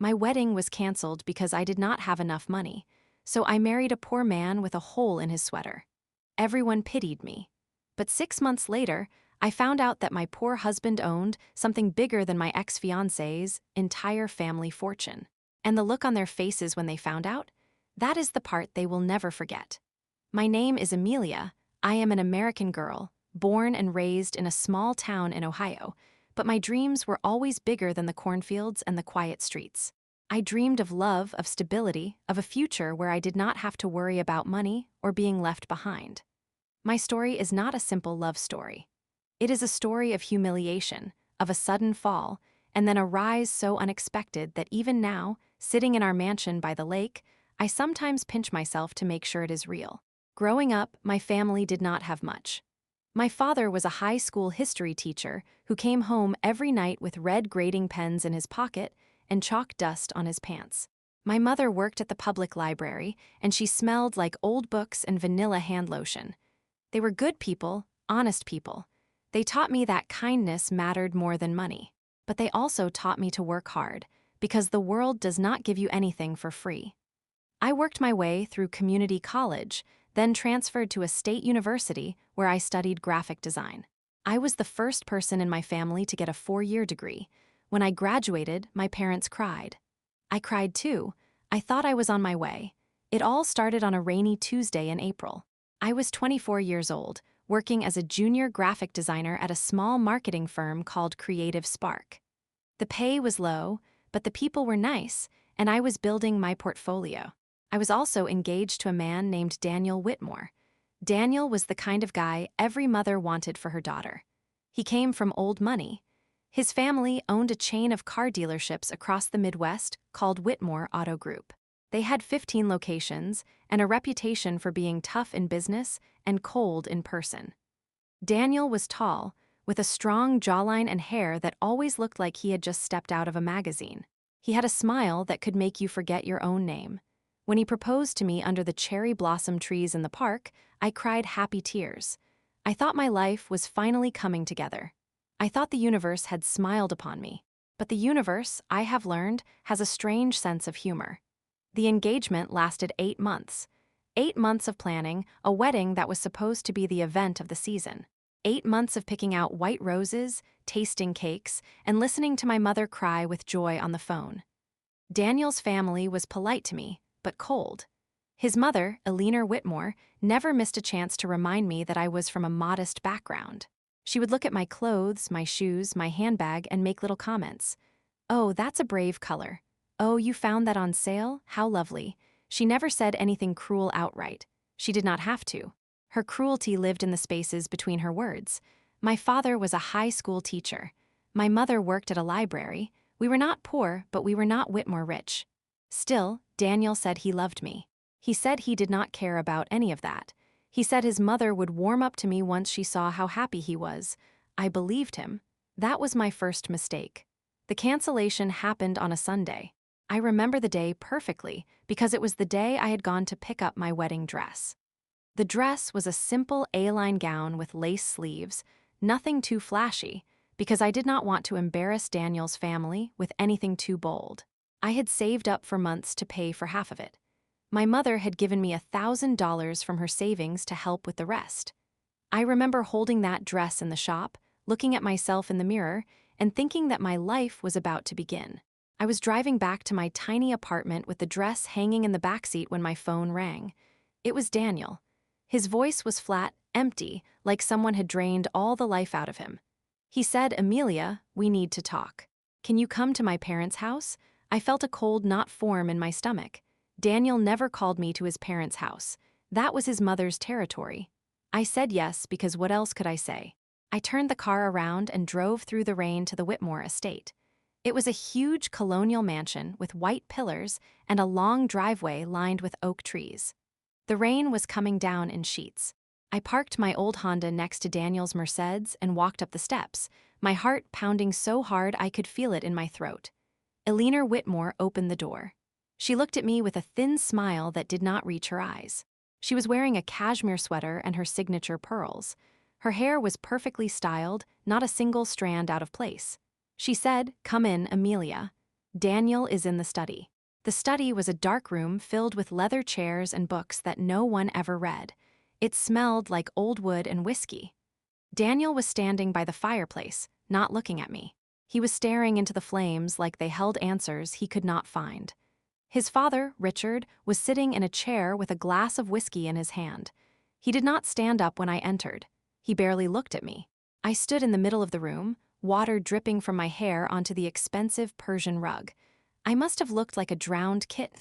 My wedding was canceled because I did not have enough money, so I married a poor man with a hole in his sweater. Everyone pitied me. But 6 months later, I found out that my poor husband owned something bigger than my ex-fiancé's entire family fortune. And the look on their faces when they found out? That is the part they will never forget. My name is Amelia. I am an American girl, born and raised in a small town in Ohio, but my dreams were always bigger than the cornfields and the quiet streets. I dreamed of love, of stability, of a future where I did not have to worry about money or being left behind. My story is not a simple love story. It is a story of humiliation, of a sudden fall, and then a rise so unexpected that even now, sitting in our mansion by the lake, I sometimes pinch myself to make sure it is real. Growing up, my family did not have much. My father was a high school history teacher who came home every night with red grading pens in his pocket and chalk dust on his pants. My mother worked at the public library, and she smelled like old books and vanilla hand lotion. They were good people, honest people. They taught me that kindness mattered more than money. But they also taught me to work hard, because the world does not give you anything for free. I worked my way through community college, then transferred to a state university where I studied graphic design. I was the first person in my family to get a 4-year degree. When I graduated, my parents cried. I cried too. I thought I was on my way. It all started on a rainy Tuesday in April. I was 24 years old, working as a junior graphic designer at a small marketing firm called Creative Spark. The pay was low, but the people were nice, and I was building my portfolio. I was also engaged to a man named Daniel Whitmore. Daniel was the kind of guy every mother wanted for her daughter. He came from old money. His family owned a chain of car dealerships across the Midwest called Whitmore Auto Group. They had 15 locations and a reputation for being tough in business and cold in person. Daniel was tall, with a strong jawline and hair that always looked like he had just stepped out of a magazine. He had a smile that could make you forget your own name. When he proposed to me under the cherry blossom trees in the park, I cried happy tears. I thought my life was finally coming together. I thought the universe had smiled upon me. But the universe, I have learned, has a strange sense of humor. The engagement lasted 8 months. 8 months of planning, a wedding that was supposed to be the event of the season. 8 months of picking out white roses, tasting cakes, and listening to my mother cry with joy on the phone. Daniel's family was polite to me, but cold. His mother, Eleanor Whitmore, never missed a chance to remind me that I was from a modest background. She would look at my clothes, my shoes, my handbag, and make little comments. "Oh, that's a brave color. Oh, you found that on sale? How lovely." She never said anything cruel outright. She did not have to. Her cruelty lived in the spaces between her words. My father was a high school teacher. My mother worked at a library. We were not poor, but we were not Whitmore rich. Still, Daniel said he loved me. He said he did not care about any of that. He said his mother would warm up to me once she saw how happy he was. I believed him. That was my first mistake. The cancellation happened on a Sunday. I remember the day perfectly because it was the day I had gone to pick up my wedding dress. The dress was a simple A-line gown with lace sleeves, nothing too flashy, because I did not want to embarrass Daniel's family with anything too bold. I had saved up for months to pay for half of it. My mother had given me $1,000 from her savings to help with the rest. I remember holding that dress in the shop, looking at myself in the mirror, and thinking that my life was about to begin. I was driving back to my tiny apartment with the dress hanging in the backseat when my phone rang. It was Daniel. His voice was flat, empty, like someone had drained all the life out of him. He said, "Amelia, we need to talk. Can you come to my parents' house?" I felt a cold knot form in my stomach. Daniel never called me to his parents' house. That was his mother's territory. I said yes because what else could I say? I turned the car around and drove through the rain to the Whitmore estate. It was a huge colonial mansion with white pillars and a long driveway lined with oak trees. The rain was coming down in sheets. I parked my old Honda next to Daniel's Mercedes and walked up the steps, my heart pounding so hard I could feel it in my throat. Eleanor Whitmore opened the door. She looked at me with a thin smile that did not reach her eyes. She was wearing a cashmere sweater and her signature pearls. Her hair was perfectly styled, not a single strand out of place. She said, "Come in, Amelia." Daniel is in the study. The study was a dark room filled with leather chairs and books that no one ever read. It smelled like old wood and whiskey. Daniel was standing by the fireplace, not looking at me. He was staring into the flames like they held answers he could not find. His father, Richard, was sitting in a chair with a glass of whiskey in his hand. He did not stand up when I entered. He barely looked at me. I stood in the middle of the room, water dripping from my hair onto the expensive Persian rug. I must have looked like a drowned kitten.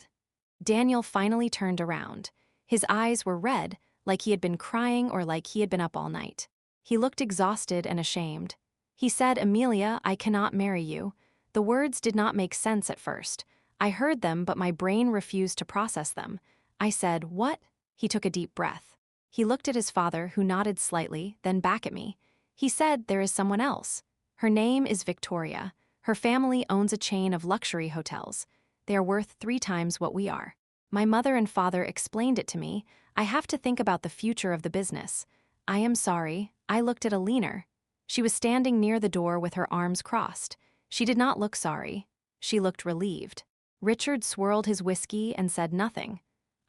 Daniel finally turned around. His eyes were red, like he had been crying or like he had been up all night. He looked exhausted and ashamed. He said, "Amelia, I cannot marry you." The words did not make sense at first. I heard them, but my brain refused to process them. I said, "What?" He took a deep breath. He looked at his father, who nodded slightly, then back at me. He said, "There is someone else. Her name is Victoria. Her family owns a chain of luxury hotels. They are worth 3 times what we are." My mother and father explained it to me. I have to think about the future of the business. I am sorry. I looked at Alina. She was standing near the door with her arms crossed. She did not look sorry. She looked relieved. Richard swirled his whiskey and said nothing.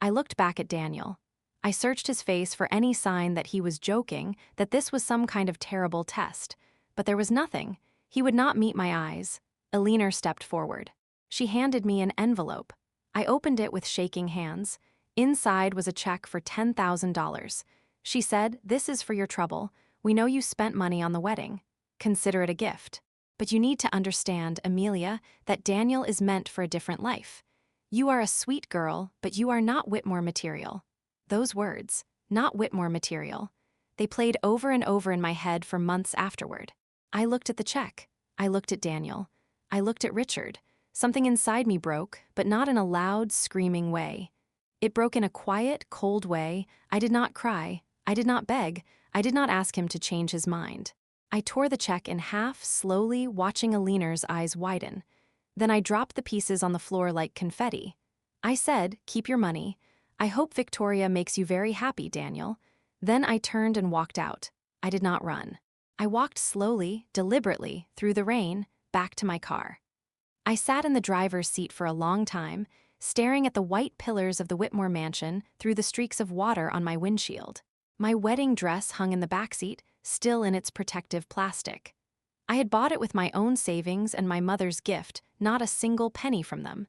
I looked back at Daniel. I searched his face for any sign that he was joking, that this was some kind of terrible test. But there was nothing. He would not meet my eyes. Alina stepped forward. She handed me an envelope. I opened it with shaking hands. Inside was a check for $10,000. She said, "This is for your trouble. We know you spent money on the wedding. Consider it a gift. But you need to understand, Amelia, that Daniel is meant for a different life. You are a sweet girl, but you are not Whitmore material." Those words, "not Whitmore material," they played over and over in my head for months afterward. I looked at the check. I looked at Daniel. I looked at Richard. Something inside me broke, but not in a loud, screaming way. It broke in a quiet, cold way. I did not cry. I did not beg. I did not ask him to change his mind. I tore the check in half, slowly, watching Alina's eyes widen. Then I dropped the pieces on the floor like confetti. I said, "Keep your money. I hope Victoria makes you very happy, Daniel." Then I turned and walked out. I did not run. I walked slowly, deliberately, through the rain, back to my car. I sat in the driver's seat for a long time, staring at the white pillars of the Whitmore mansion through the streaks of water on my windshield. My wedding dress hung in the backseat, still in its protective plastic. I had bought it with my own savings and my mother's gift, not a single penny from them.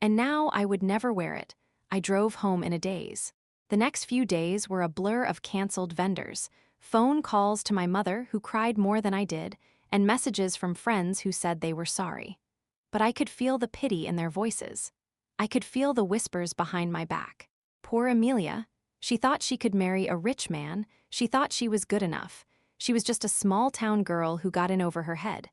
And now I would never wear it. I drove home in a daze. The next few days were a blur of canceled vendors, phone calls to my mother, who cried more than I did, and messages from friends who said they were sorry. But I could feel the pity in their voices. I could feel the whispers behind my back. Poor Amelia. She thought she could marry a rich man. She thought she was good enough. She was just a small-town girl who got in over her head.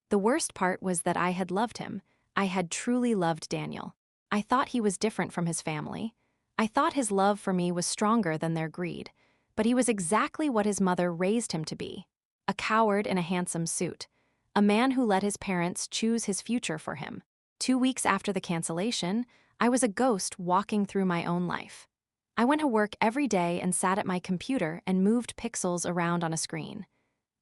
The worst part was that I had loved him. I had truly loved Daniel. I thought he was different from his family. I thought his love for me was stronger than their greed. But he was exactly what his mother raised him to be. A coward in a handsome suit. A man who let his parents choose his future for him. 2 weeks after the cancellation, I was a ghost walking through my own life. I went to work every day and sat at my computer and moved pixels around on a screen.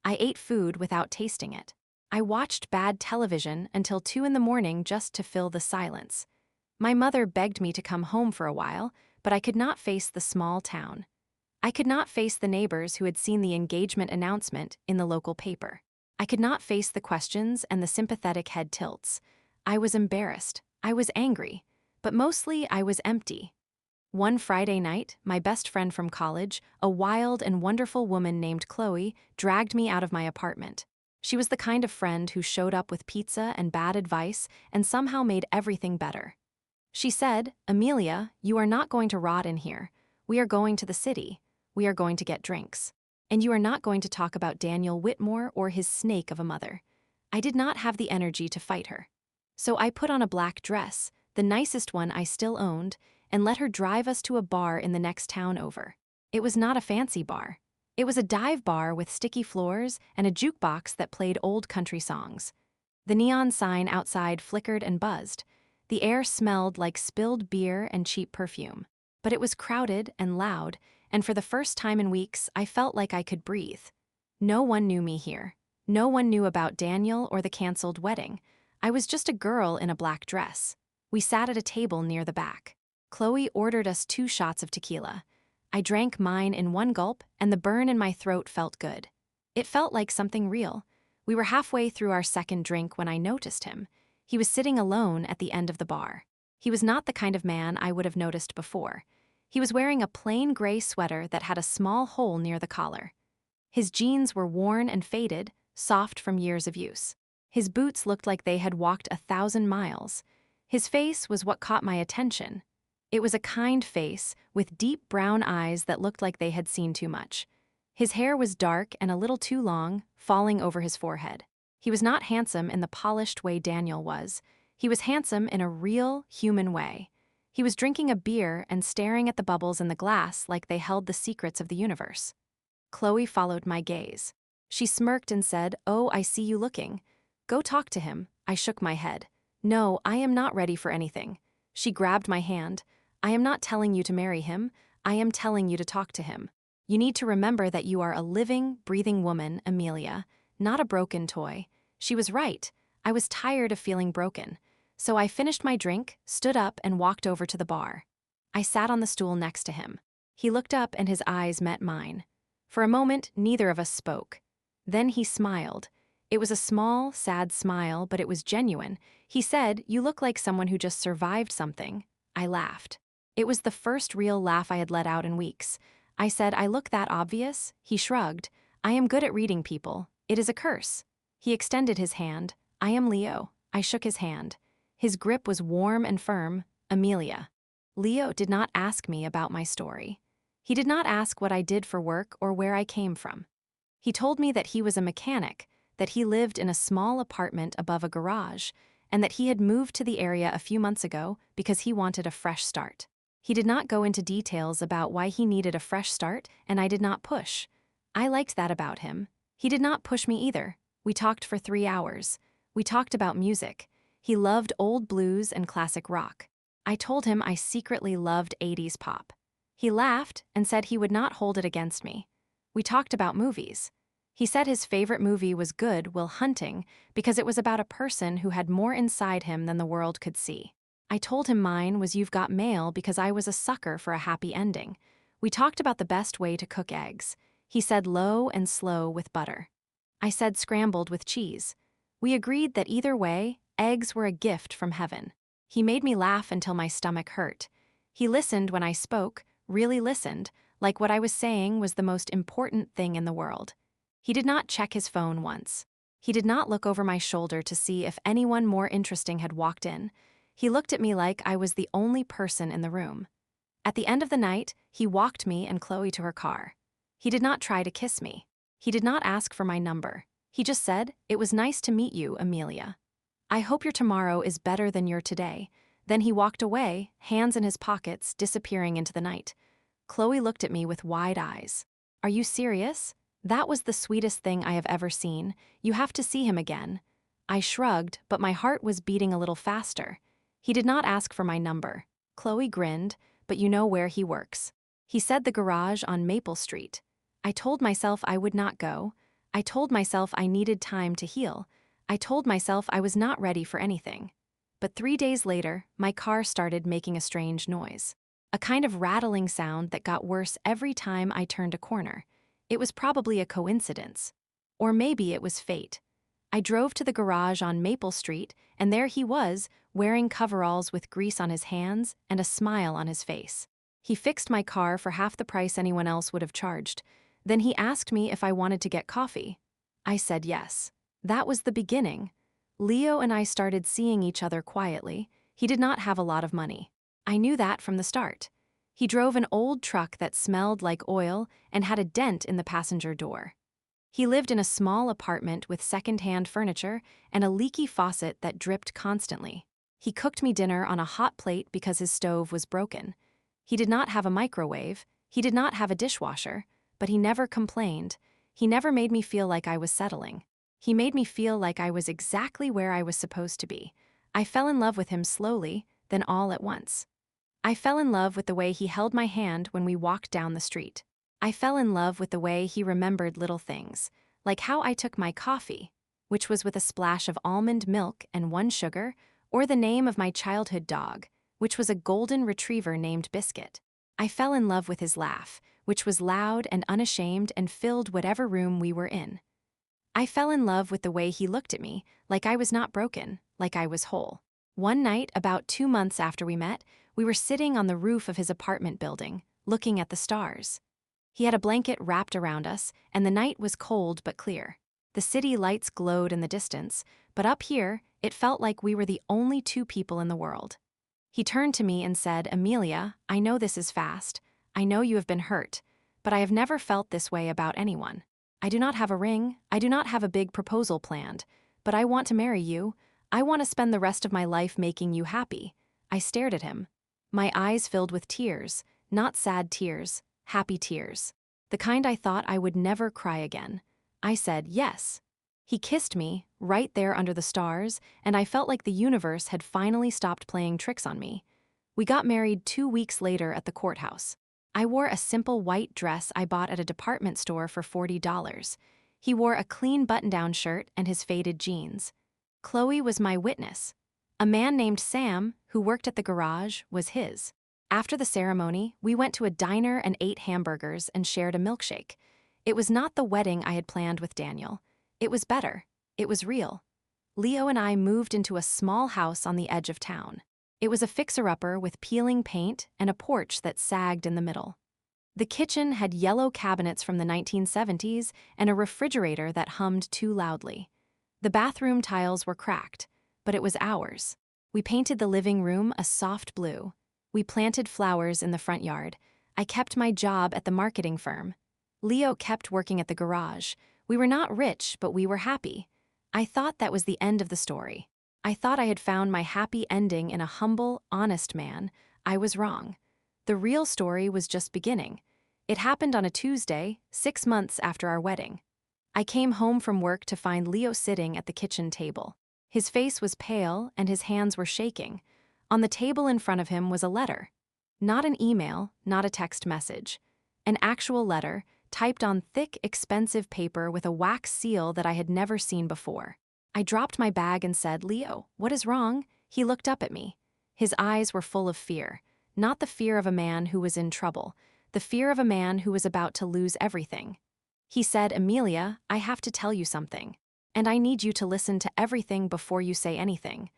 I ate food without tasting it. I watched bad television until 2 in the morning just to fill the silence. My mother begged me to come home for a while, but I could not face the small town. I could not face the neighbors who had seen the engagement announcement in the local paper. I could not face the questions and the sympathetic head tilts. I was embarrassed. I was angry. But mostly I was empty. One Friday night, my best friend from college, a wild and wonderful woman named Chloe, dragged me out of my apartment. She was the kind of friend who showed up with pizza and bad advice and somehow made everything better. She said, "Amelia, you are not going to rot in here. We are going to the city. We are going to get drinks. And you are not going to talk about Daniel Whitmore or his snake of a mother." I did not have the energy to fight her. So I put on a black dress, the nicest one I still owned, and let her drive us to a bar in the next town over. It was not a fancy bar. It was a dive bar with sticky floors and a jukebox that played old country songs. The neon sign outside flickered and buzzed. The air smelled like spilled beer and cheap perfume. But it was crowded and loud, and for the first time in weeks, I felt like I could breathe. No one knew me here. No one knew about Daniel or the canceled wedding. I was just a girl in a black dress. We sat at a table near the back. Chloe ordered us 2 shots of tequila. I drank mine in one gulp, and the burn in my throat felt good. It felt like something real. We were halfway through our second drink when I noticed him. He was sitting alone at the end of the bar. He was not the kind of man I would have noticed before. He was wearing a plain gray sweater that had a small hole near the collar. His jeans were worn and faded, soft from years of use. His boots looked like they had walked 1,000 miles. His face was what caught my attention. It was a kind face, with deep brown eyes that looked like they had seen too much. His hair was dark and a little too long, falling over his forehead. He was not handsome in the polished way Daniel was. He was handsome in a real, human way. He was drinking a beer and staring at the bubbles in the glass like they held the secrets of the universe. Chloe followed my gaze. She smirked and said, "Oh, I see you looking. Go talk to him." I shook my head. "No, I am not ready for anything." She grabbed my hand. "I am not telling you to marry him. I am telling you to talk to him. You need to remember that you are a living, breathing woman, Amelia, not a broken toy." She was right. I was tired of feeling broken. So I finished my drink, stood up, and walked over to the bar. I sat on the stool next to him. He looked up and his eyes met mine. For a moment, neither of us spoke. Then he smiled. It was a small, sad smile, but it was genuine. He said, "You look like someone who just survived something." I laughed. It was the first real laugh I had let out in weeks. I said, "I look that obvious?" He shrugged. "I am good at reading people. It is a curse." He extended his hand. "I am Leo." I shook his hand. His grip was warm and firm. "Amelia." Leo did not ask me about my story. He did not ask what I did for work or where I came from. He told me that he was a mechanic, that he lived in a small apartment above a garage, and that he had moved to the area a few months ago because he wanted a fresh start. He did not go into details about why he needed a fresh start, and I did not push. I liked that about him. He did not push me either. We talked for 3 hours. We talked about music. He loved old blues and classic rock. I told him I secretly loved 80s pop. He laughed and said he would not hold it against me. We talked about movies. He said his favorite movie was Good Will Hunting because it was about a person who had more inside him than the world could see. I told him mine was You've Got Mail because I was a sucker for a happy ending. We talked about the best way to cook eggs. He said low and slow with butter. I said scrambled with cheese. We agreed that either way, eggs were a gift from heaven. He made me laugh until my stomach hurt. He listened when I spoke, really listened, like what I was saying was the most important thing in the world. He did not check his phone once. He did not look over my shoulder to see if anyone more interesting had walked in. He looked at me like I was the only person in the room. At the end of the night, he walked me and Chloe to her car. He did not try to kiss me. He did not ask for my number. He just said, "It was nice to meet you, Amelia. I hope your tomorrow is better than your today." Then he walked away, hands in his pockets, disappearing into the night. Chloe looked at me with wide eyes. "Are you serious? That was the sweetest thing I have ever seen. You have to see him again." I shrugged, but my heart was beating a little faster. He did not ask for my number. Chloe grinned, "But you know where he works." He said the garage on Maple Street. I told myself I would not go. I told myself I needed time to heal. I told myself I was not ready for anything. But 3 days later, my car started making a strange noise. A kind of rattling sound that got worse every time I turned a corner. It was probably a coincidence. Or maybe it was fate. I drove to the garage on Maple Street, and there he was, wearing coveralls with grease on his hands and a smile on his face. He fixed my car for half the price anyone else would have charged. Then he asked me if I wanted to get coffee. I said yes. That was the beginning. Leo and I started seeing each other quietly. He did not have a lot of money. I knew that from the start. He drove an old truck that smelled like oil and had a dent in the passenger door. He lived in a small apartment with second-hand furniture and a leaky faucet that dripped constantly. He cooked me dinner on a hot plate because his stove was broken. He did not have a microwave. He did not have a dishwasher. But he never complained. He never made me feel like I was settling. He made me feel like I was exactly where I was supposed to be. I fell in love with him slowly, then all at once. I fell in love with the way he held my hand when we walked down the street. I fell in love with the way he remembered little things, like how I took my coffee. which was with a splash of almond milk and 1 sugar, or the name of my childhood dog, which was a golden retriever named Biscuit. I fell in love with his laugh, which was loud and unashamed and filled whatever room we were in. I fell in love with the way he looked at me, like I was not broken, like I was whole. One night, about 2 months after we met, we were sitting on the roof of his apartment building, looking at the stars. He had a blanket wrapped around us, and the night was cold but clear. The city lights glowed in the distance, but up here, it felt like we were the only 2 people in the world. He turned to me and said, "Amelia, I know this is fast. I know you have been hurt, but I have never felt this way about anyone. I do not have a ring, I do not have a big proposal planned, but I want to marry you. I want to spend the rest of my life making you happy." I stared at him. My eyes filled with tears, not sad tears, happy tears. The kind I thought I would never cry again. I said, "Yes." He kissed me, right there under the stars, and I felt like the universe had finally stopped playing tricks on me. We got married 2 weeks later at the courthouse. I wore a simple white dress I bought at a department store for $40. He wore a clean button-down shirt and his faded jeans. Chloe was my witness. A man named Sam, who worked at the garage, was his. After the ceremony, we went to a diner and ate hamburgers and shared a milkshake. It was not the wedding I had planned with Daniel. It was better. It was real. Leo and I moved into a small house on the edge of town. It was a fixer-upper with peeling paint and a porch that sagged in the middle. The kitchen had yellow cabinets from the 1970s and a refrigerator that hummed too loudly. The bathroom tiles were cracked, but it was ours. We painted the living room a soft blue. We planted flowers in the front yard. I kept my job at the marketing firm. Leo kept working at the garage. We were not rich, but we were happy. I thought that was the end of the story. I thought I had found my happy ending in a humble, honest man. I was wrong. The real story was just beginning. It happened on a Tuesday, 6 months after our wedding. I came home from work to find Leo sitting at the kitchen table. His face was pale and his hands were shaking. On the table in front of him was a letter. Not an email, not a text message. An actual letter, typed on thick, expensive paper with a wax seal that I had never seen before. I dropped my bag and said, "Leo, what is wrong?" He looked up at me. His eyes were full of fear. Not the fear of a man who was in trouble, the fear of a man who was about to lose everything. He said, "Amelia, I have to tell you something, and I need you to listen to everything before you say anything."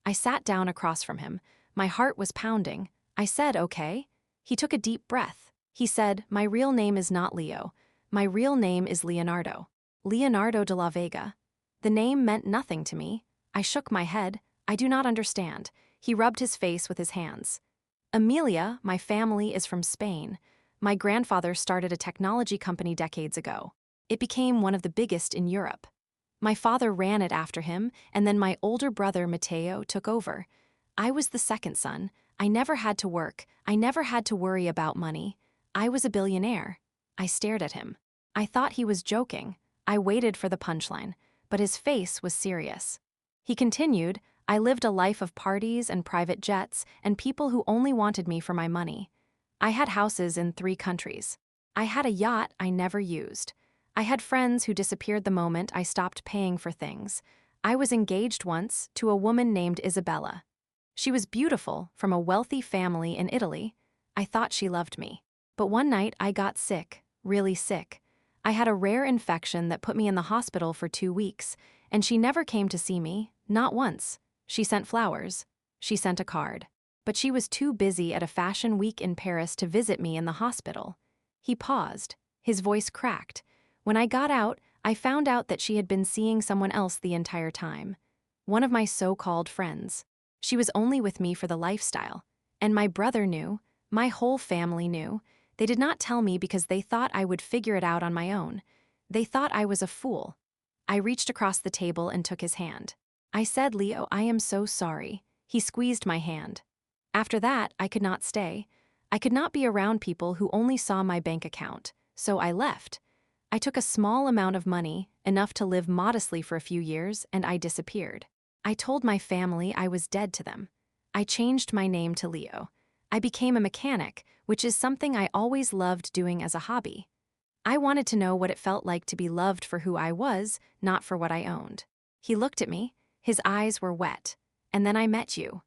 I sat down across from him. My heart was pounding. I said, "Okay." He took a deep breath. He said, "My real name is not Leo. My real name is Leonardo. Leonardo de la Vega." The name meant nothing to me. I shook my head. "I do not understand." He rubbed his face with his hands. "Amelia, my family is from Spain. My grandfather started a technology company decades ago. It became one of the biggest in Europe. My father ran it after him, and then my older brother, Matteo, took over. I was the second son. I never had to work. I never had to worry about money. I was a billionaire." I stared at him. I thought he was joking. I waited for the punchline, but his face was serious. He continued, "I lived a life of parties and private jets and people who only wanted me for my money. I had houses in 3 countries. I had a yacht I never used. I had friends who disappeared the moment I stopped paying for things. I was engaged once to a woman named Isabella. She was beautiful, from a wealthy family in Italy. I thought she loved me. But one night I got sick, really sick. I had a rare infection that put me in the hospital for 2 weeks, and she never came to see me, not once. She sent flowers. She sent a card. But she was too busy at a fashion week in Paris to visit me in the hospital." He paused. His voice cracked. When I got out, I found out that she had been seeing someone else the entire time. One of my so-called friends. She was only with me for the lifestyle. And my brother knew. My whole family knew. They did not tell me because they thought I would figure it out on my own. They thought I was a fool. I reached across the table and took his hand. I said, "Leo, I am so sorry." He squeezed my hand. After that, I could not stay. I could not be around people who only saw my bank account, so I left. I took a small amount of money, enough to live modestly for a few years, and I disappeared. I told my family I was dead to them. I changed my name to Leo. I became a mechanic, which is something I always loved doing as a hobby. I wanted to know what it felt like to be loved for who I was, not for what I owned. He looked at me. His eyes were wet. And then I met you.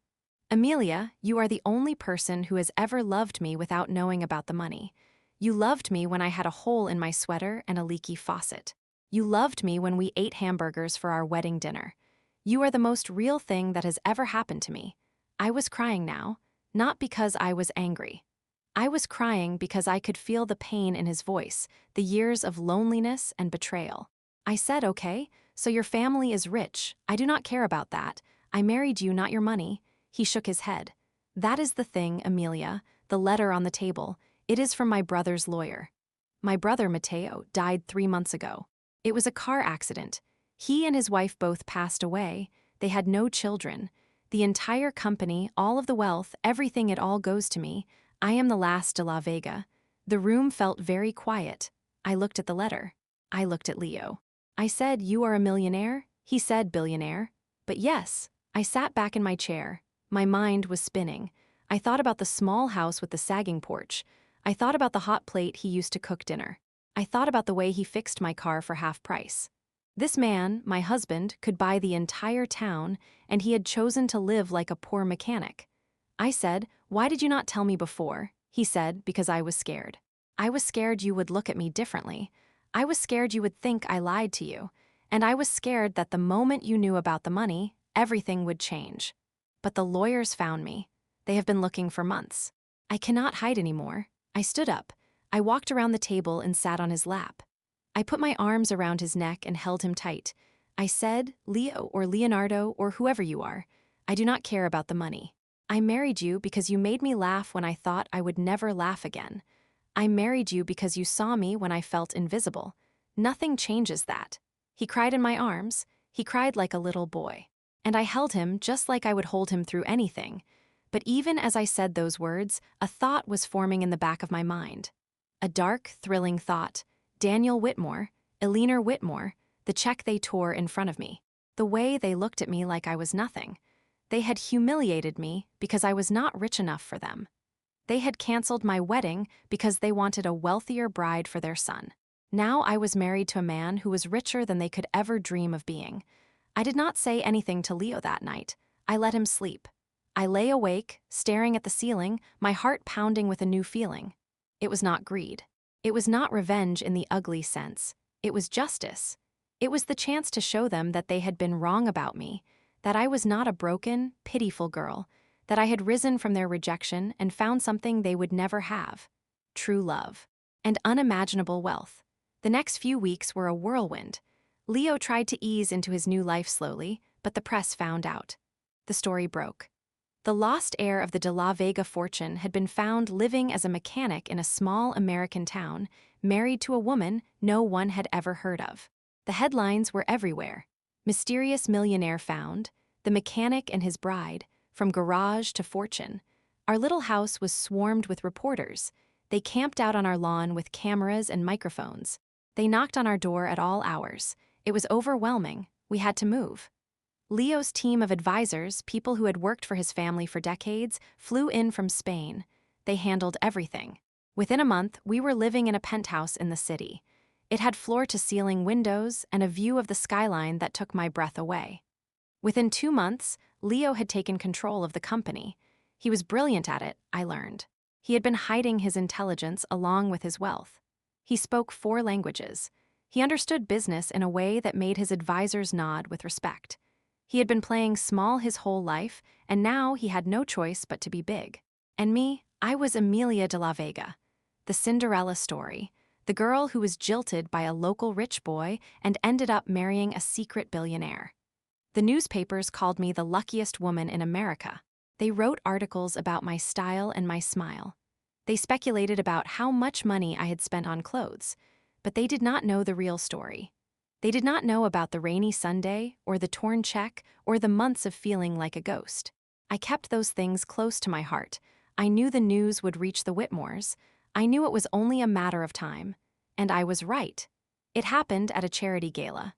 Amelia, you are the only person who has ever loved me without knowing about the money. You loved me when I had a hole in my sweater and a leaky faucet. You loved me when we ate hamburgers for our wedding dinner. You are the most real thing that has ever happened to me. I was crying now, not because I was angry. I was crying because I could feel the pain in his voice, the years of loneliness and betrayal. I said, okay, so your family is rich. I do not care about that. I married you, not your money. He shook his head. That is the thing, Amelia, the letter on the table. It is from my brother's lawyer. My brother, Mateo, died 3 months ago. It was a car accident. He and his wife both passed away. They had no children. The entire company, all of the wealth, everything, it all goes to me. I am the last de la Vega. The room felt very quiet. I looked at the letter. I looked at Leo. I said, you are a millionaire? He said, billionaire. But yes, I sat back in my chair. My mind was spinning. I thought about the small house with the sagging porch. I thought about the hot plate he used to cook dinner. I thought about the way he fixed my car for half price. This man, my husband, could buy the entire town, and he had chosen to live like a poor mechanic. I said, why did you not tell me before? He said, because I was scared. I was scared you would look at me differently. I was scared you would think I lied to you. And I was scared that the moment you knew about the money, everything would change. But the lawyers found me. They have been looking for months. I cannot hide anymore. I stood up. I walked around the table and sat on his lap. I put my arms around his neck and held him tight. I said, Leo or Leonardo or whoever you are, I do not care about the money. I married you because you made me laugh when I thought I would never laugh again. I married you because you saw me when I felt invisible. Nothing changes that. He cried in my arms. He cried like a little boy. And I held him just like I would hold him through anything. But even as I said those words, a thought was forming in the back of my mind. A dark, thrilling thought. Daniel Whitmore, Eleanor Whitmore, the check they tore in front of me. The way they looked at me like I was nothing. They had humiliated me because I was not rich enough for them. They had canceled my wedding because they wanted a wealthier bride for their son. Now I was married to a man who was richer than they could ever dream of being. I did not say anything to Leo that night. I let him sleep. I lay awake, staring at the ceiling, my heart pounding with a new feeling. It was not greed. It was not revenge in the ugly sense. It was justice. It was the chance to show them that they had been wrong about me, that I was not a broken, pitiful girl, that I had risen from their rejection and found something they would never have: true love and unimaginable wealth. The next few weeks were a whirlwind. Leo tried to ease into his new life slowly, but the press found out. The story broke. The lost heir of the de la Vega fortune had been found living as a mechanic in a small American town, married to a woman no one had ever heard of. The headlines were everywhere. Mysterious millionaire found, the mechanic and his bride, from garage to fortune. Our little house was swarmed with reporters. They camped out on our lawn with cameras and microphones. They knocked on our door at all hours. It was overwhelming. We had to move. Leo's team of advisors, people who had worked for his family for decades, flew in from Spain. They handled everything. Within a month, we were living in a penthouse in the city. It had floor-to-ceiling windows and a view of the skyline that took my breath away. Within 2 months, Leo had taken control of the company. He was brilliant at it, I learned. He had been hiding his intelligence along with his wealth. He spoke 4 languages. He understood business in a way that made his advisors nod with respect. He had been playing small his whole life, and now he had no choice but to be big. And me, I was Amelia de la Vega, the Cinderella story, the girl who was jilted by a local rich boy and ended up marrying a secret billionaire. The newspapers called me the luckiest woman in America. They wrote articles about my style and my smile. They speculated about how much money I had spent on clothes, but they did not know the real story. They did not know about the rainy Sunday, or the torn check, or the months of feeling like a ghost. I kept those things close to my heart. I knew the news would reach the Whitmores. I knew it was only a matter of time. And I was right. It happened at a charity gala.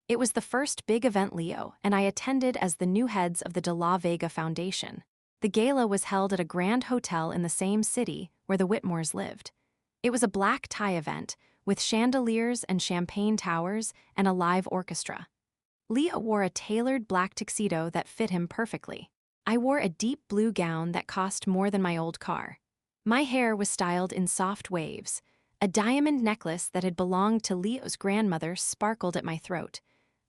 It was the first big event Leo and I attended as the new heads of the De La Vega Foundation. The gala was held at a grand hotel in the same city where the Whitmores lived. It was a black tie event, with chandeliers and champagne towers and a live orchestra. Leo wore a tailored black tuxedo that fit him perfectly. I wore a deep blue gown that cost more than my old car. My hair was styled in soft waves. A diamond necklace that had belonged to Leo's grandmother sparkled at my throat.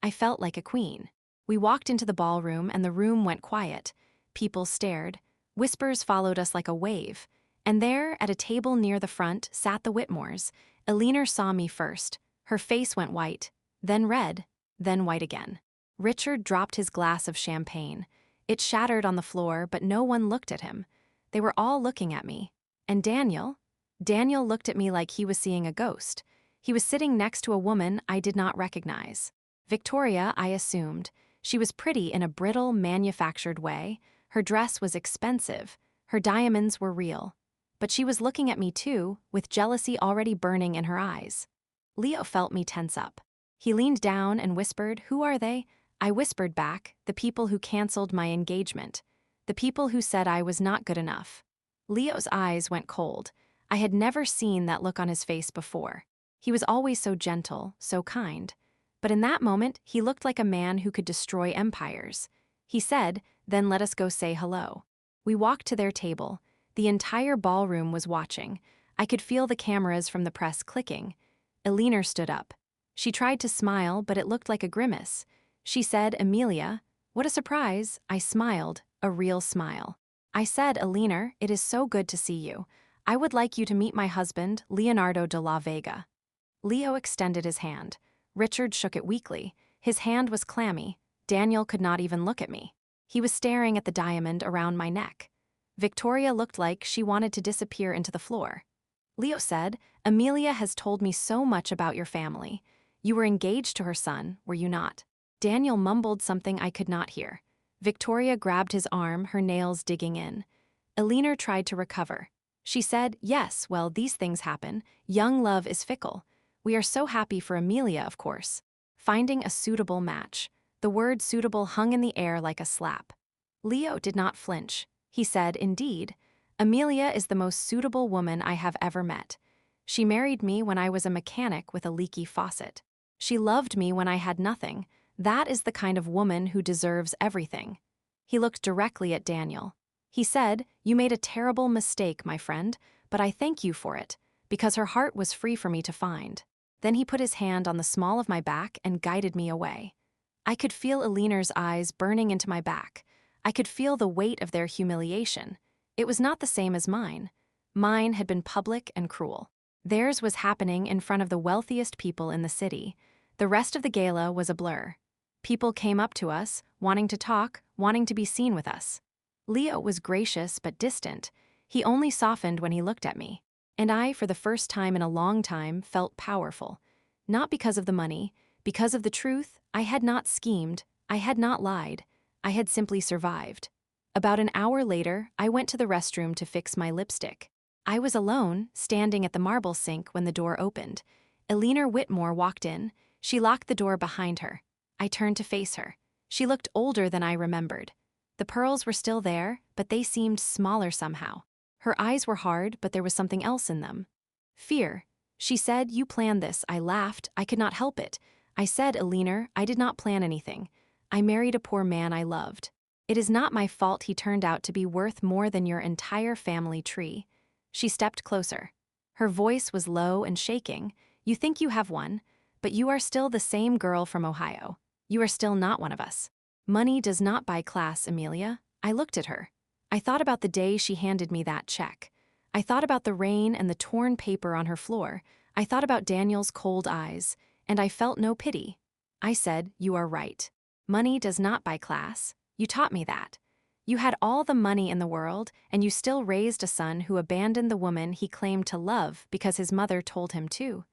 I felt like a queen. We walked into the ballroom and the room went quiet. People stared. Whispers followed us like a wave. And there, at a table near the front, sat the Whitmores. Alina saw me first. Her face went white, then red, then white again. Richard dropped his glass of champagne. It shattered on the floor, but no one looked at him. They were all looking at me. And Daniel looked at me like he was seeing a ghost. He was sitting next to a woman I did not recognize. Victoria, I assumed. She was pretty in a brittle, manufactured way. Her dress was expensive. Her diamonds were real. But she was looking at me too, with jealousy already burning in her eyes. Leo felt me tense up. He leaned down and whispered, "Who are they?" I whispered back, "The people who canceled my engagement. The people who said I was not good enough." Leo's eyes went cold. I had never seen that look on his face before. He was always so gentle, so kind. But in that moment, he looked like a man who could destroy empires. He said, "Then let us go say hello." We walked to their table. The entire ballroom was watching. I could feel the cameras from the press clicking. Alina stood up. She tried to smile, but it looked like a grimace. She said, "Amelia." What a surprise. I smiled, a real smile. I said, "Alina, it is so good to see you. I would like you to meet my husband, Leonardo de la Vega." Leo extended his hand. Richard shook it weakly. His hand was clammy. Daniel could not even look at me. He was staring at the diamond around my neck. Victoria looked like she wanted to disappear into the floor. Leo said, "Amelia has told me so much about your family. You were engaged to her son, were you not?" Daniel mumbled something I could not hear. Victoria grabbed his arm, her nails digging in. Alina tried to recover. She said, "Yes, well, these things happen. Young love is fickle. We are so happy for Amelia, of course." Finding a suitable match. The word suitable hung in the air like a slap. Leo did not flinch. He said, "Indeed, Amelia is the most suitable woman I have ever met. She married me when I was a mechanic with a leaky faucet. She loved me when I had nothing. That is the kind of woman who deserves everything." He looked directly at Daniel. He said, "You made a terrible mistake, my friend, but I thank you for it, because her heart was free for me to find." Then he put his hand on the small of my back and guided me away. I could feel Alina's eyes burning into my back. I could feel the weight of their humiliation. It was not the same as mine. Mine had been public and cruel. Theirs was happening in front of the wealthiest people in the city. The rest of the gala was a blur. People came up to us, wanting to talk, wanting to be seen with us. Leo was gracious but distant. He only softened when he looked at me. And I, for the first time in a long time, felt powerful. Not because of the money, because of the truth. I had not schemed, I had not lied. I had simply survived. About an hour later, I went to the restroom to fix my lipstick. I was alone, standing at the marble sink when the door opened. Alina Whitmore walked in. She locked the door behind her. I turned to face her. She looked older than I remembered. The pearls were still there, but they seemed smaller somehow. Her eyes were hard, but there was something else in them. Fear. She said, "You planned this." I laughed. I could not help it. I said, "Alina, I did not plan anything. I married a poor man I loved. It is not my fault he turned out to be worth more than your entire family tree." She stepped closer. Her voice was low and shaking. "You think you have won, but you are still the same girl from Ohio. You are still not one of us. Money does not buy class, Amelia." I looked at her. I thought about the day she handed me that check. I thought about the rain and the torn paper on her floor. I thought about Daniel's cold eyes, and I felt no pity. I said, "You are right. Money does not buy class. You taught me that. You had all the money in the world, and you still raised a son who abandoned the woman he claimed to love because his mother told him to.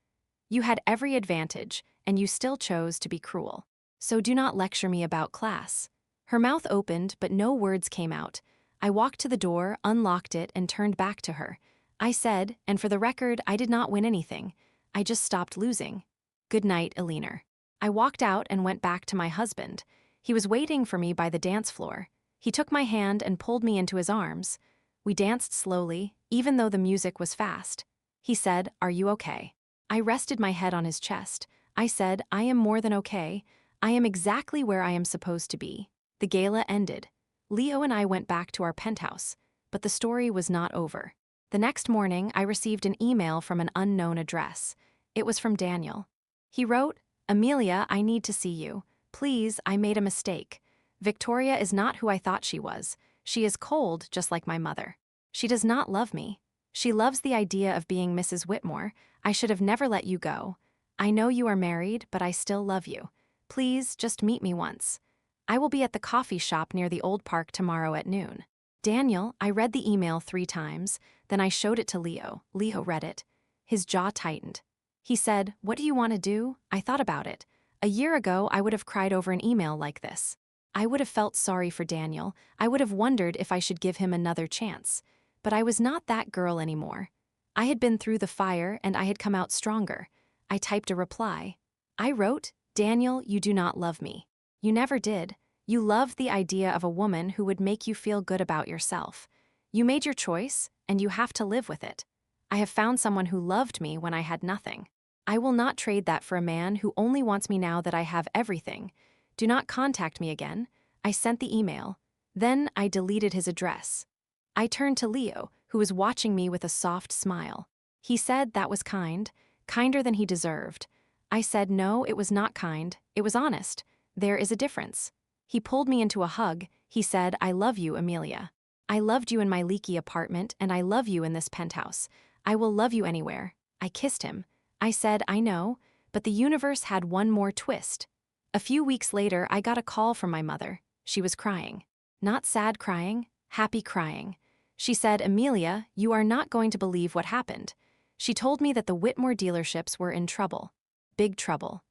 You had every advantage, and you still chose to be cruel. So do not lecture me about class." Her mouth opened, but no words came out. I walked to the door, unlocked it, and turned back to her. I said, and for the record, I did not win anything. I just stopped losing. "Good night, Alina." I walked out and went back to my husband. He was waiting for me by the dance floor. He took my hand and pulled me into his arms. We danced slowly, even though the music was fast. He said, "Are you okay?" I rested my head on his chest. I said, "I am more than okay. I am exactly where I am supposed to be. The gala ended. Leo and I went back to our penthouse, but the story was not over. The next morning, I received an email from an unknown address. It was from Daniel. He wrote, "Amelia, I need to see you. Please, I made a mistake. Victoria is not who I thought she was. She is cold, just like my mother. She does not love me. She loves the idea of being Mrs. Whitmore. I should have never let you go. I know you are married, but I still love you. Please, just meet me once. I will be at the coffee shop near the old park tomorrow at noon." Daniel, I read the email 3 times, then I showed it to Leo. Leo read it. His jaw tightened. He said, "What do you want to do?" I thought about it. A year ago, I would have cried over an email like this. I would have felt sorry for Daniel. I would have wondered if I should give him another chance. But I was not that girl anymore. I had been through the fire and I had come out stronger. I typed a reply. I wrote, "Daniel, you do not love me. You never did. You loved the idea of a woman who would make you feel good about yourself. You made your choice, and you have to live with it. I have found someone who loved me when I had nothing. I will not trade that for a man who only wants me now that I have everything. Do not contact me again." I sent the email. Then I deleted his address. I turned to Leo, who was watching me with a soft smile. He said that was kind, kinder than he deserved. I said no, it was not kind, it was honest. There is a difference. He pulled me into a hug. He said, "I love you, Amelia. I loved you in my leaky apartment, and I love you in this penthouse. I will love you anywhere." I kissed him. I said, "I know," but the universe had one more twist. A few weeks later, I got a call from my mother. She was crying. Not sad crying, happy crying. She said, "Amelia, you are not going to believe what happened." She told me that the Whitmore dealerships were in trouble. Big trouble.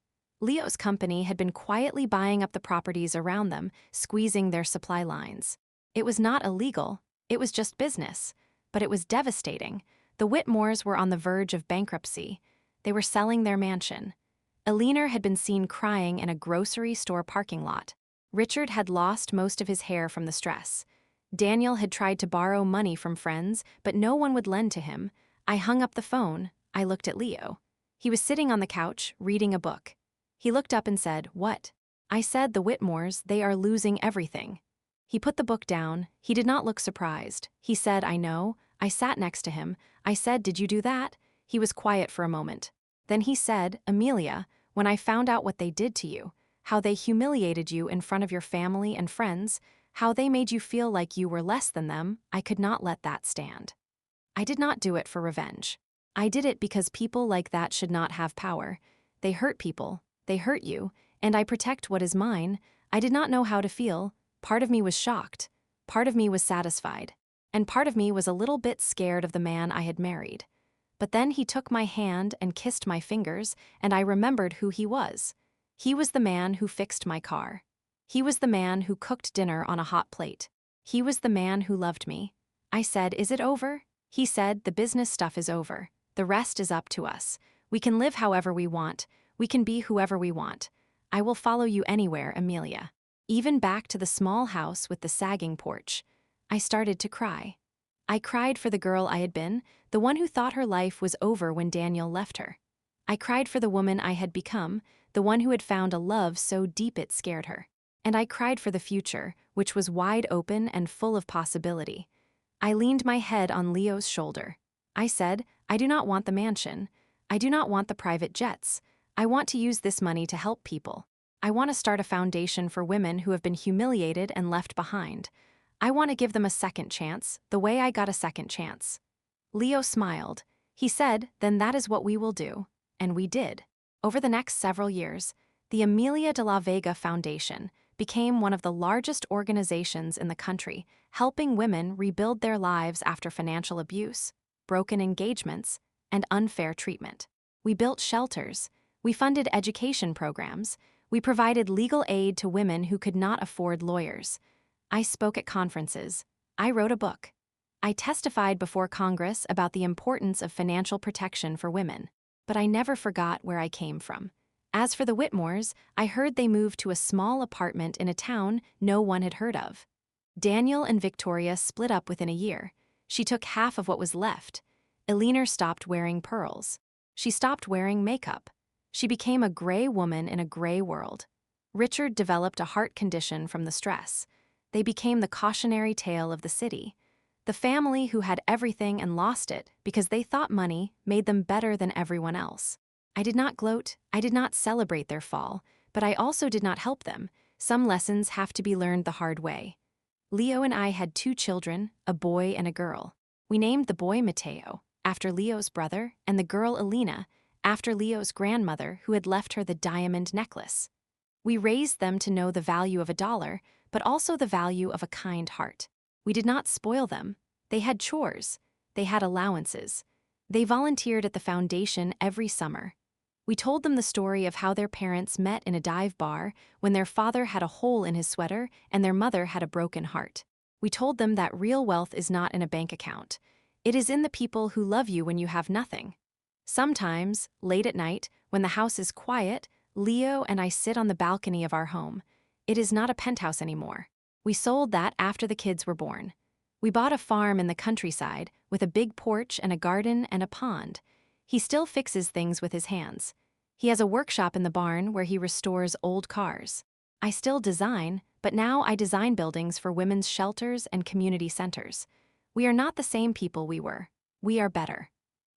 Leo's company had been quietly buying up the properties around them, squeezing their supply lines. It was not illegal, it was just business. But it was devastating. The Whitmores were on the verge of bankruptcy. They were selling their mansion. Eleanor had been seen crying in a grocery store parking lot. Richard had lost most of his hair from the stress. Daniel had tried to borrow money from friends, but no one would lend to him. I hung up the phone. I looked at Leo. He was sitting on the couch, reading a book. He looked up and said, "What?" I said, "The Whitmores, they are losing everything." He put the book down. He did not look surprised. He said, "I know." I sat next to him. I said, "Did you do that?" He was quiet for a moment. Then he said, "Amelia, when I found out what they did to you, how they humiliated you in front of your family and friends, how they made you feel like you were less than them, I could not let that stand. I did not do it for revenge. I did it because people like that should not have power. They hurt people. They hurt you, and I protect what is mine." I did not know how to feel. Part of me was shocked. Part of me was satisfied. And part of me was a little bit scared of the man I had married. But then he took my hand and kissed my fingers, and I remembered who he was. He was the man who fixed my car. He was the man who cooked dinner on a hot plate. He was the man who loved me. I said, "Is it over?" He said, "The business stuff is over. The rest is up to us. We can live however we want. We can be whoever we want. I will follow you anywhere, Amelia. Even back to the small house with the sagging porch." I started to cry. I cried for the girl I had been, the one who thought her life was over when Daniel left her. I cried for the woman I had become, the one who had found a love so deep it scared her. And I cried for the future, which was wide open and full of possibility. I leaned my head on Leo's shoulder. I said, "I do not want the mansion. I do not want the private jets. I want to use this money to help people. I want to start a foundation for women who have been humiliated and left behind. I want to give them a second chance, the way I got a second chance." Leo smiled. He said, "Then that is what we will do." And we did. Over the next several years, the Amelia de la Vega Foundation became one of the largest organizations in the country, helping women rebuild their lives after financial abuse, broken engagements, and unfair treatment. We built shelters. We funded education programs. We provided legal aid to women who could not afford lawyers. I spoke at conferences. I wrote a book. I testified before Congress about the importance of financial protection for women. But I never forgot where I came from. As for the Whitmores, I heard they moved to a small apartment in a town no one had heard of. Daniel and Victoria split up within a year. She took half of what was left. Eleanor stopped wearing pearls. She stopped wearing makeup. She became a gray woman in a gray world. Richard developed a heart condition from the stress. They became the cautionary tale of the city. The family who had everything and lost it because they thought money made them better than everyone else. I did not gloat, I did not celebrate their fall, but I also did not help them. Some lessons have to be learned the hard way. Leo and I had 2 children, a boy and a girl. We named the boy Matteo, after Leo's brother, and the girl Elena, after Leo's grandmother who had left her the diamond necklace. We raised them to know the value of $1, but also the value of a kind heart. We did not spoil them. They had chores. They had allowances. They volunteered at the foundation every summer. We told them the story of how their parents met in a dive bar when their father had a hole in his sweater and their mother had a broken heart. We told them that real wealth is not in a bank account. It is in the people who love you when you have nothing. Sometimes, late at night, when the house is quiet, Leo and I sit on the balcony of our home. It is not a penthouse anymore. We sold that after the kids were born. We bought a farm in the countryside with a big porch and a garden and a pond. He still fixes things with his hands. He has a workshop in the barn where he restores old cars. I still design, but now I design buildings for women's shelters and community centers. We are not the same people we were. We are better.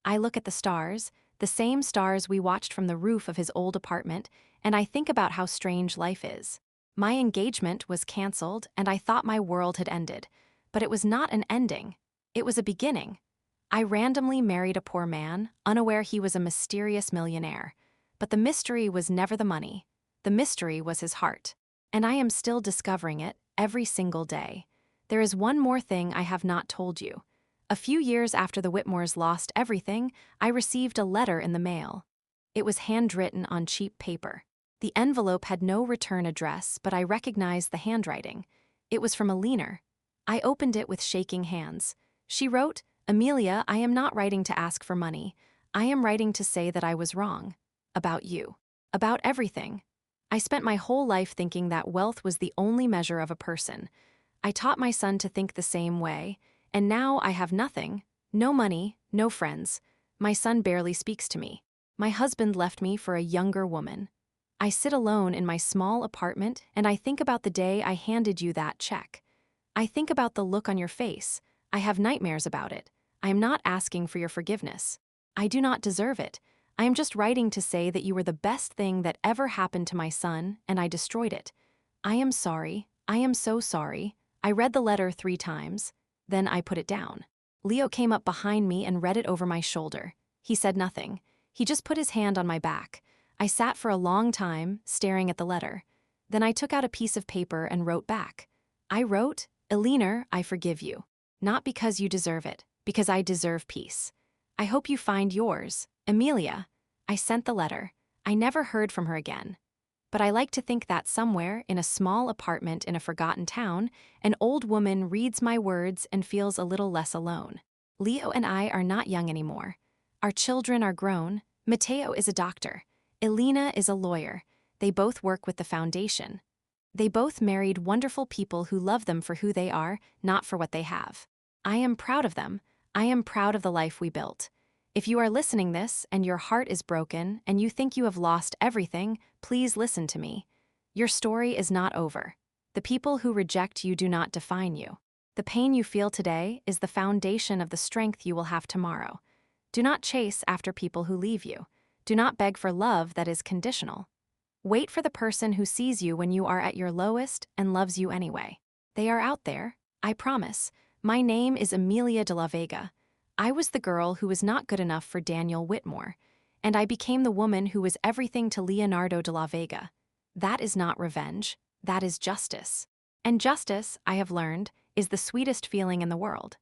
I look at the stars, the same stars we watched from the roof of his old apartment, and I think about how strange life is. My engagement was canceled, and I thought my world had ended. But it was not an ending. It was a beginning. I randomly married a poor man, unaware he was a mysterious millionaire. But the mystery was never the money. The mystery was his heart. And I am still discovering it every single day. There is one more thing I have not told you. A few years after the Whitmores lost everything, I received a letter in the mail. It was handwritten on cheap paper. The envelope had no return address, but I recognized the handwriting. It was from Elena. I opened it with shaking hands. She wrote, "Amelia, I am not writing to ask for money. I am writing to say that I was wrong. About you. About everything. I spent my whole life thinking that wealth was the only measure of a person. I taught my son to think the same way, and now I have nothing. No money, no friends. My son barely speaks to me. My husband left me for a younger woman. I sit alone in my small apartment and I think about the day I handed you that check. I think about the look on your face. I have nightmares about it. I am not asking for your forgiveness. I do not deserve it. I am just writing to say that you were the best thing that ever happened to my son, and I destroyed it. I am sorry. I am so sorry. I read the letter 3 times. Then I put it down. Leo came up behind me and read it over my shoulder. He said nothing. He just put his hand on my back. I sat for a long time, staring at the letter. Then I took out a piece of paper and wrote back. I wrote, "Elena, I forgive you. Not because you deserve it, because I deserve peace. I hope you find yours, Amelia." I sent the letter. I never heard from her again. But I like to think that somewhere, in a small apartment in a forgotten town, an old woman reads my words and feels a little less alone. Leo and I are not young anymore. Our children are grown. Matteo is a doctor. Elena is a lawyer. They both work with the foundation. They both married wonderful people who love them for who they are, not for what they have. I am proud of them. I am proud of the life we built. If you are listening this and your heart is broken and you think you have lost everything, please listen to me. Your story is not over. The people who reject you do not define you. The pain you feel today is the foundation of the strength you will have tomorrow. Do not chase after people who leave you. Do not beg for love that is conditional. Wait for the person who sees you when you are at your lowest and loves you anyway. They are out there, I promise. My name is Amelia de la Vega. I was the girl who was not good enough for Daniel Whitmore, and I became the woman who was everything to Leonardo de la Vega. That is not revenge, that is justice. And justice, I have learned, is the sweetest feeling in the world.